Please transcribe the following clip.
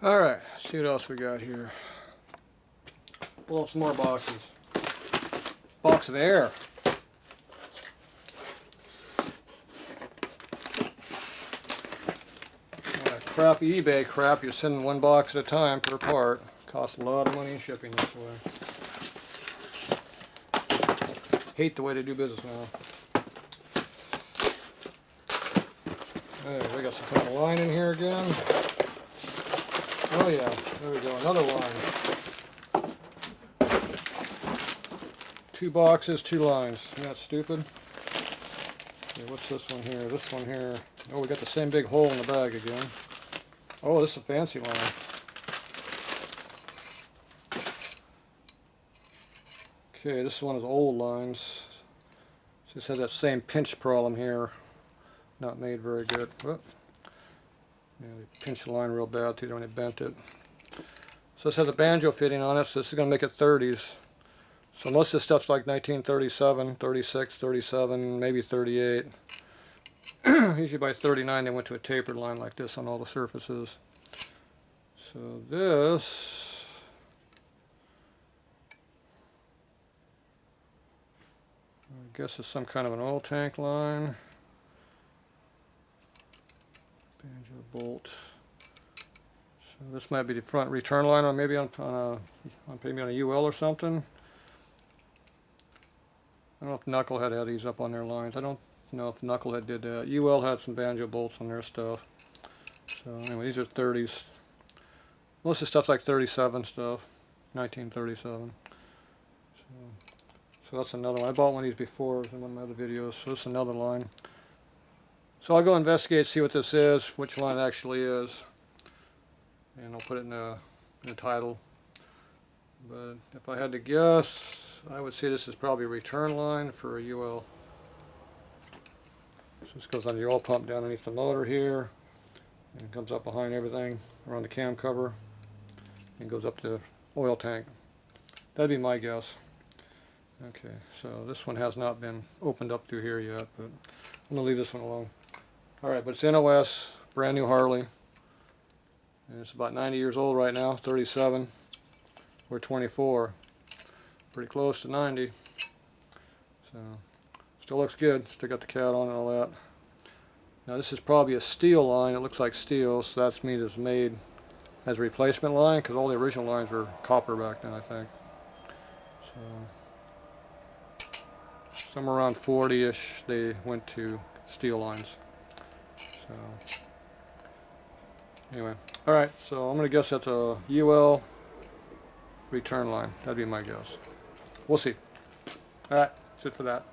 Alright, see what else we got here. Pull up some more boxes. Box of air. Crappy eBay crap, you're sending one box at a time per part. Costs a lot of money in shipping this way. Hate the way they do business now. Hey, we got some kind of line in here again. Oh yeah, there we go, another line. 2 boxes, 2 lines. Isn't that stupid? Okay, what's this one here? This one here. Oh, we got the same big hole in the bag again. Oh, this is a fancy line. Okay, this one is old lines. So this has that same pinch problem here. Not made very good. Whoop. Yeah, they pinched the line real bad too when they bent it. So this has a banjo fitting on it, so this is going to make it 30s. So most of this stuff's like 1937, 36, 37, maybe 38. Usually by 39 they went to a tapered line like this on all the surfaces. So this, I guess, is some kind of an oil tank line. Banjo bolt. So this might be the front return line, or maybe on a UL or something. I don't know if Knucklehead had these up on their lines. I don't know if Knucklehead did that. UL had some banjo bolts on their stuff. So anyway, these are 30s. Most of the stuff's like 37 stuff, 1937. So that's another one. I bought one of these before in one of my other videos. So this is another line. So I'll go investigate, see what this is, which line it actually is, and I'll put it in the title. But if I had to guess, I would say this is probably a return line for a UL. So this goes on the oil pump down underneath the motor here, and it comes up behind everything around the cam cover, and goes up the oil tank. That'd be my guess. Okay, so this one has not been opened up through here yet, but I'm going to leave this one alone. Alright, but it's NOS, brand new Harley, and it's about 90 years old right now, 37, or 24. Pretty close to 90. So, still looks good. Still got the cat on and all that. Now this is probably a steel line. It looks like steel, so that's means it's made as a replacement line, because all the original lines were copper back then, I think. So, somewhere around 40-ish, they went to steel lines. So, anyway. Alright, so I'm going to guess that's a UL return line. That'd be my guess. We'll see. Alright, that's it for that.